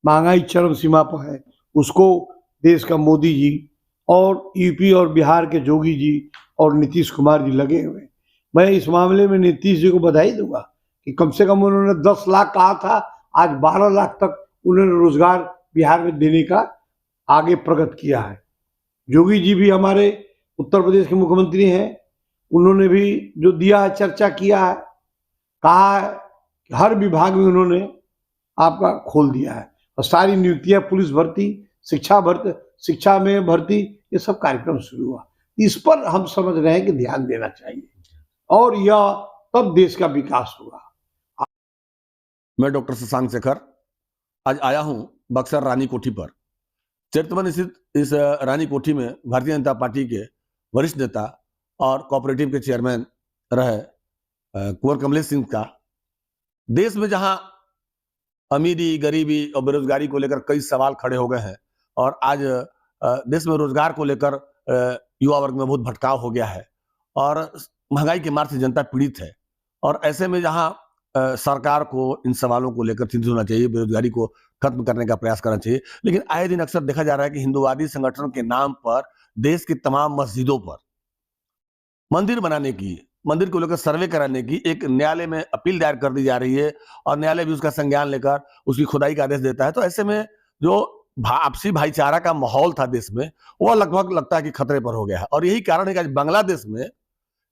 महंगाई चरम सीमा पर है, उसको देश का मोदी जी और यूपी और बिहार के जोगी जी और नीतीश कुमार जी लगे हुए। मैं इस मामले में नीतीश जी को बधाई दूंगा कि कम से कम उन्होंने 10 लाख कहा था, आज 12 लाख तक उन्होंने रोजगार बिहार में देने का आगे प्रगति किया है। जोगी जी भी हमारे उत्तर प्रदेश के मुख्यमंत्री हैं, उन्होंने भी जो दिया है, चर्चा किया है, कहा है कि हर विभाग में उन्होंने आपका खोल दिया है और सारी नियुक्तियां, पुलिस भर्ती, शिक्षा में भर्ती, ये सब कार्यक्रम शुरू हुआ। इस पर हम समझ रहे हैं कि ध्यान देना चाहिए और यह तब देश का विकास होगा। मैं डॉक्टर शशांक शेखर आज आया हूं बक्सर रानी कोठी पर। चरितवन स्थित इस रानी कोठी में भारतीय जनता पार्टी के वरिष्ठ नेता और कोऑपरेटिव के चेयरमैन रहे कुंवर कमलेश सिंह का देश में जहां अमीरी, गरीबी और बेरोजगारी को लेकर कई सवाल खड़े हो गए हैं और आज देश में रोजगार को लेकर युवा वर्ग में बहुत भटकाव हो गया है और महंगाई के मार से जनता पीड़ित है। और ऐसे में जहां सरकार को इन सवालों को लेकर चिंतित होना चाहिए, बेरोजगारी को खत्म करने का प्रयास करना चाहिए, लेकिन आए दिन अक्सर देखा जा रहा है कि हिंदुवादी संगठन के नाम पर देश की तमाम मस्जिदों पर मंदिर बनाने की, मंदिर को लेकर सर्वे कराने की एक न्यायालय में अपील दायर कर दी जा रही है और न्यायालय भी उसका संज्ञान लेकर उसकी खुदाई का आदेश देता है। तो ऐसे में जो आपसी भाईचारा का माहौल था देश में, वह लगभग लगता है कि खतरे पर हो गया है। और यही कारण है कि आज बांग्लादेश में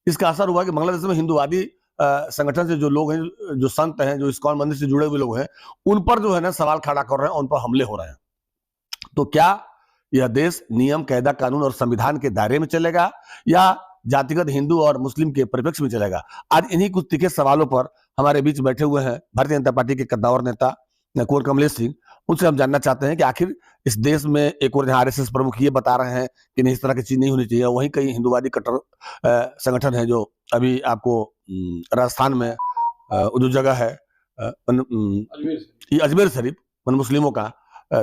इसका असर हुआ कि बांग्लादेश में हिंदुवादी संगठन से जो लोग हैं, जो संत हैं, जो इस्कॉन मंदिर से जुड़े हुए लोग हैं, उन पर जो है ना सवाल खड़ा कर रहे हैं, उन पर हमले हो रहे हैं। तो क्या यह देश नियम, कायदा, कानून और संविधान के दायरे में चलेगा या जातिगत हिंदू और मुस्लिम के परिप्रेक्ष्य में चलेगा? आज इन्हीं कुछ तीखे सवालों पर हमारे बीच बैठे हुए हैं भारतीय जनता पार्टी के कद्दावर नेता कुंवर कमलेश सिंह। उनसे हम जानना चाहते हैं कि आखिर इस देश में एक और जहां आरएसएस प्रमुख ये बता रहे हैं कि नहीं, इस तरह की चीज नहीं होनी चाहिए, वहीं कई हिंदुवादी कट्टर संगठन है जो अभी आपको राजस्थान में जो जगह है अजमेर शरीफ, मुस्लिमों का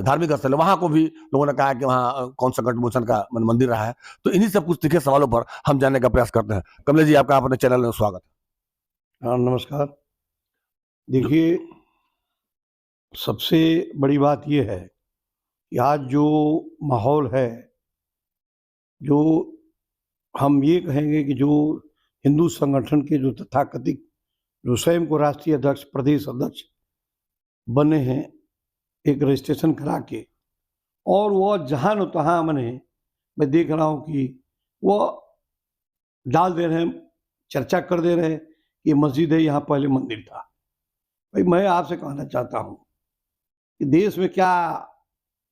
धार्मिक स्थल है, वहां को भी लोगों ने कहा कि वहां कौन संकट मोचन का मंदिर रहा है। तो इन्हीं सब कुछ तीखे सवालों पर हम जानने का प्रयास करते हैं। कमलेश जी, आपका अपने चैनल में स्वागत है। हाँ, नमस्कार। देखिए, सबसे बड़ी बात यह है कि आज जो माहौल है, जो हम ये कहेंगे कि जो हिंदू संगठन के जो तथाकथित जो स्वयं को राष्ट्रीय अध्यक्ष, प्रदेश अध्यक्ष बने हैं एक रजिस्ट्रेशन करा के, और वह जहाँ न तहाँ मैं देख रहा हूँ कि वह डाल दे रहे हैं, चर्चा कर दे रहे हैं कि मस्जिद है, यहाँ पहले मंदिर था। भाई, मैं आपसे कहना चाहता हूँ कि देश में क्या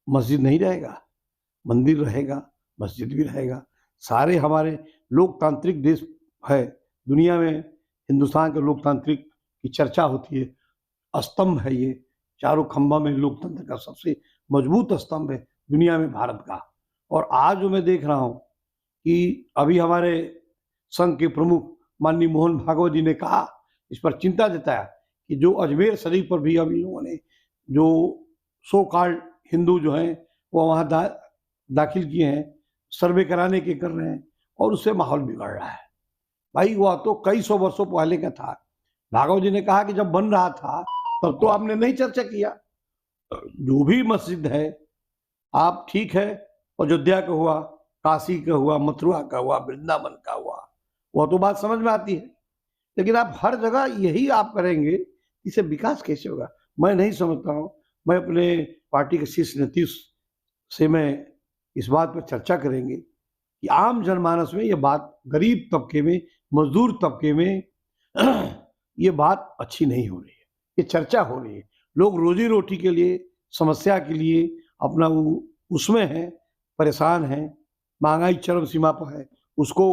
मस्जिद नहीं रहेगा? मंदिर रहेगा, मस्जिद भी रहेगा। सारे हमारे लोकतांत्रिक देश है, दुनिया में हिंदुस्तान के लोकतांत्रिक की चर्चा होती है, स्तंभ है ये, चारों खंभा में लोकतंत्र का सबसे मजबूत स्तंभ है दुनिया में भारत का। और आज जो मैं देख रहा हूँ कि अभी हमारे संघ के प्रमुख माननीय मोहन भागवत जी ने कहा, इस पर चिंता जताया कि जो अजमेर शरीफ पर भी अभी लोगों ने जो सो कॉल्ड हिंदू जो हैं वो वहाँ दाखिल किए हैं, सर्वे कराने के कर रहे हैं और उससे माहौल बिगड़ रहा है। भाई, वह तो कई सौ वर्षों पहले का था। भागवत जी ने कहा कि जब बन रहा था तब तो आपने नहीं चर्चा किया। जो भी मस्जिद है, आप ठीक है, अयोध्या का हुआ, काशी का हुआ, मथुरा का हुआ, वृंदावन का हुआ, वह तो बात समझ में आती है, लेकिन आप हर जगह यही आप करेंगे, इससे विकास कैसे होगा? मैं नहीं समझता हूँ। मैं अपने पार्टी के शीर्ष नेतृत्व से मैं इस बात पर चर्चा करेंगे कि आम जनमानस में ये बात, गरीब तबके में, मजदूर तबके में ये बात अच्छी नहीं हो रही है, ये चर्चा हो रही है। लोग रोजी रोटी के लिए, समस्या के लिए अपना उसमें हैं, परेशान हैं, महंगाई चरम सीमा पर है, उसको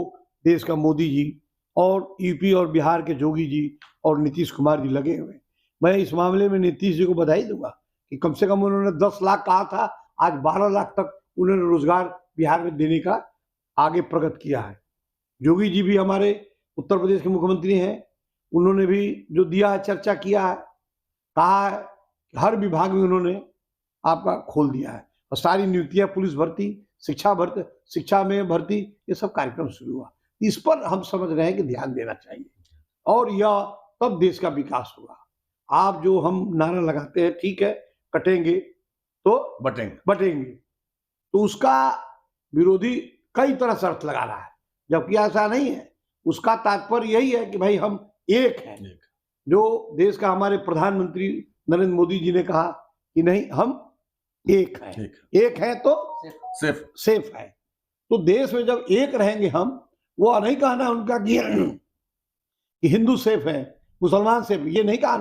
देश का मोदी जी और यूपी और बिहार के जोगी जी और नीतीश कुमार जी लगे हुए। मैं इस मामले में नीतीश जी को बधाई दूंगा कि कम से कम उन्होंने 10 लाख कहा था, आज 12 लाख तक उन्होंने रोजगार बिहार में देने का आगे प्रगति किया है। जोगी जी भी हमारे उत्तर प्रदेश के मुख्यमंत्री हैं, उन्होंने भी जो दिया है, चर्चा किया है, कहा है कि हर विभाग में उन्होंने आपका खोल दिया है और सारी नियुक्तियां, पुलिस भर्ती, शिक्षा में भर्ती, ये सब कार्यक्रम शुरू हुआ। इस पर हम समझ रहे हैं कि ध्यान देना चाहिए और यह तब देश का विकास होगा। आप जो हम नारा लगाते हैं, ठीक है, कटेंगे, तो बटेंगे। तो उसका विरोधी कई तरह शर्त लगा रहा है, जबकि ऐसा नहीं है। उसका तात्पर्य यही है कि भाई हम एक हैं। जो देश का हमारे प्रधानमंत्री नरेंद्र मोदी जी ने कहा कि नहीं, हम एक हैं, एक हैं तो सेफ है। तो देश में जब एक रहेंगे हम, वो नहीं कहना उनका कि हिंदू सेफ है, मुसलमान सेफ, ये नहीं कहा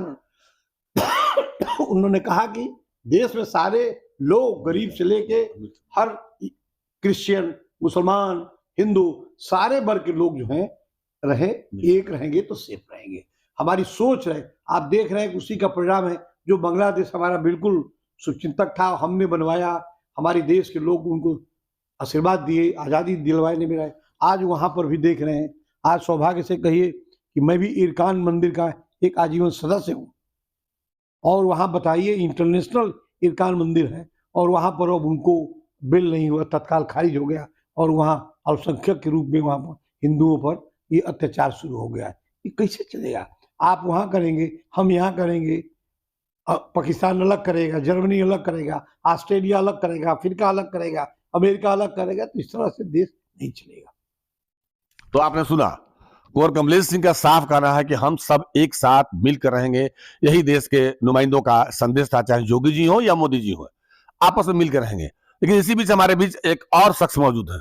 उन्होंने कहा कि देश में सारे लोग, गरीब से लेके हर क्रिश्चियन, मुसलमान, हिंदू, सारे वर्ग के लोग जो हैं एक रहेंगे तो सेफ रहेंगे। हमारी सोच है, आप देख रहे हैं कि उसी का परिणाम है। जो बांग्लादेश हमारा बिल्कुल शुभचिंतक था, हमने बनवाया, हमारे देश के लोग उनको आशीर्वाद दिए, आज़ादी दिलवाने में रहे। आज वहाँ पर भी देख रहे हैं। आज सौभाग्य से कहिए कि मैं भी इरकान मंदिर का एक आजीवन सदस्य हूँ, और वहाँ बताइए इंटरनेशनल इरकान मंदिर है, और वहाँ पर अब उनको बिल नहीं हुआ, तत्काल खारिज हो गया, और वहाँ अल्पसंख्यक के रूप में वहाँ पर हिंदुओं पर ये अत्याचार शुरू हो गया है। ये कैसे चलेगा? आप वहाँ करेंगे, हम यहाँ करेंगे, पाकिस्तान अलग करेगा, जर्मनी अलग करेगा, ऑस्ट्रेलिया अलग करेगा, अफ्रीका अलग करेगा, अमेरिका अलग करेगा, तो इस तरह से देश नहीं चलेगा। तो आपने सुना, कुंवर कमलेश सिंह का साफ कहना है कि हम सब एक साथ मिलकर रहेंगे। यही देश के नुमाइंदों का संदेश था, चाहे योगी जी हो या मोदी जी हो, आपस में मिलकर रहेंगे। लेकिन इसी बीच हमारे बीच एक और शख्स मौजूद है।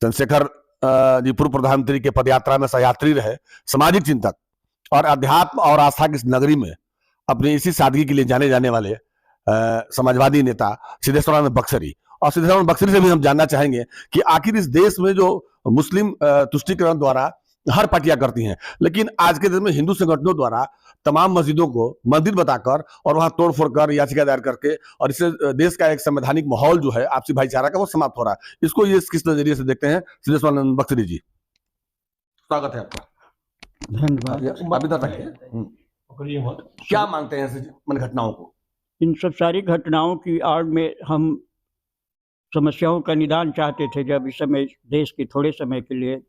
चंद्रशेखर जी पूर्व प्रधानमंत्री के पदयात्रा में सहयात्री रहे, सामाजिक चिंतक और अध्यात्म और आस्था की इस नगरी में अपनी इसी सादगी के लिए जाने जाने वाले समाजवादी नेता सिद्धेश्वरानंद बक्सरी। और सिद्धेश्वरानंद बक्सरी से भी हम जानना चाहेंगे कि आखिर इस देश में जो मुस्लिम तुष्टिकरण द्वारा हर पार्टियां करती हैं, लेकिन आज के दिन में हिंदू संगठनों द्वारा तमाम मस्जिदों को मंदिर बताकर और वहां तोड़फोड़ कर, याचिका दायर करके, और इससे देश का एक संवैधानिक माहौल जो है आपसी भाईचारा का, वो समाप्त हो रहा है। इसको ये किस नजरिए से देखते हैं सिद्धेश्वरानंद बक्सरी जी? स्वागत है आपका। धन्यवाद। क्या मानते हैं इन घटनाओं को? इन सब सारी घटनाओं की आड़ में हम समस्याओं का निदान चाहते थे। जब इस समय देश के थोड़े समय के लिए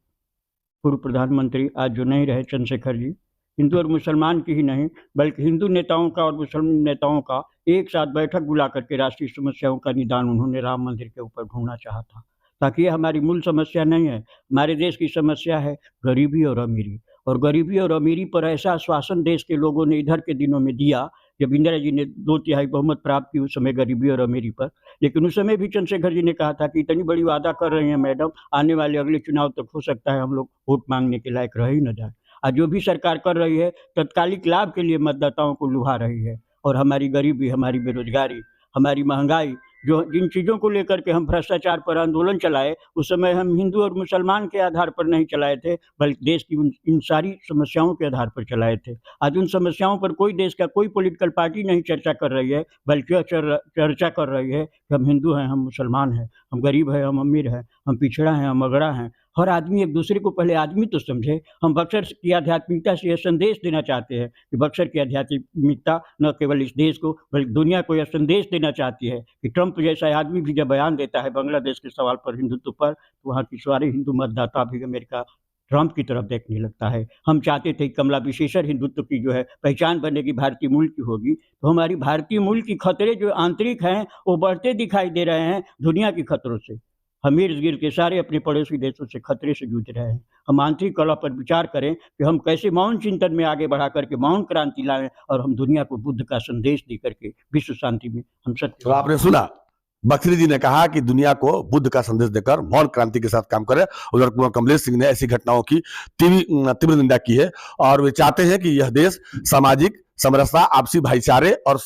पूर्व प्रधानमंत्री आज जो नहीं रहे, चंद्रशेखर जी, हिंदू और मुसलमान की ही नहीं बल्कि हिंदू नेताओं का और मुसलमान नेताओं का एक साथ बैठक बुला करके राष्ट्रीय समस्याओं का निदान उन्होंने राम मंदिर के ऊपर ढूंढना चाहा था, ताकि ये हमारी मूल समस्या नहीं है। हमारे देश की समस्या है गरीबी और अमीरी, और गरीबी और अमीरी पर ऐसा आश्वासन देश के लोगों ने इधर के दिनों में दिया जब इंदिरा जी ने 2/3 बहुमत प्राप्त की, उस समय गरीबी और अमीरी पर। लेकिन उस समय भी चंद्रशेखर जी ने कहा था कि इतनी बड़ी वादा कर रही हैं मैडम, आने वाले अगले चुनाव तक हो सकता है हम लोग वोट मांगने के लायक रह ही न जाए। आज जो भी सरकार कर रही है तत्कालिक लाभ के लिए मतदाताओं को लुभा रही है, और हमारी गरीबी, हमारी बेरोजगारी, हमारी महंगाई, जो जिन चीज़ों को लेकर के हम भ्रष्टाचार पर आंदोलन चलाए, उस समय हम हिंदू और मुसलमान के आधार पर नहीं चलाए थे, बल्कि देश की इन सारी समस्याओं के आधार पर चलाए थे। आज उन समस्याओं पर कोई देश का कोई पॉलिटिकल पार्टी नहीं चर्चा कर रही है, बल्कि चर्चा कर रही है कि हम हिंदू हैं, हम मुसलमान हैं, हम गरीब हैं, हम अमीर हैं, हम पिछड़ा हैं, हम अगड़ा हैं। हर आदमी एक दूसरे को पहले आदमी तो समझे। हम बक्सर की आध्यात्मिकता से यह संदेश देना चाहते हैं कि बक्सर की आध्यात्मिकता न केवल इस देश को बल्कि दुनिया को यह संदेश देना चाहती है कि ट्रंप जैसा आदमी भी जब बयान देता है बांग्लादेश के सवाल पर, हिंदुत्व पर, तो वहाँ की सारे हिंदू मतदाता भी अमेरिका ट्रंप की तरफ देखने लगता है। हम चाहते थे कि कमला विशेषर हिंदुत्व की जो है पहचान बनेगी, भारतीय मूल की होगी, तो हमारी भारतीय मूल की खतरे जो आंतरिक हैं वो बढ़ते दिखाई दे रहे हैं दुनिया के खतरों से। हम इर्द गिर्द के सारे अपने पड़ोसी देशों से खतरे से जूझ रहे हैं। हम आंतरिक कला पर विचार करें कि हम कैसे मौन चिंतन में आगे बढ़ा करके मौन क्रांति लाएं, और हम दुनिया को बुद्ध का संदेश दे करके विश्व शांति में हम सत्य। तो आपने सुना, बक्सरी जी ने कहा कि दुनिया को बुद्ध का संदेश देकर मौन क्रांति के साथ काम करें। उधर कुंवर कमलेश सिंह ने ऐसी घटनाओं की तीव्र निंदा की है, और वे चाहते हैं कि यह देश सामाजिक समरसता, आपसी भाईचारे और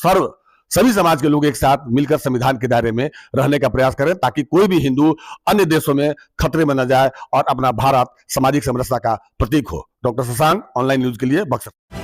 सभी समाज के लोग एक साथ मिलकर संविधान के दायरे में रहने का प्रयास करें, ताकि कोई भी हिंदू अन्य देशों में खतरे में न जाए और अपना भारत सामाजिक समरसता का प्रतीक हो। डॉक्टर शशांक, ऑनलाइन न्यूज के लिए बक्सर।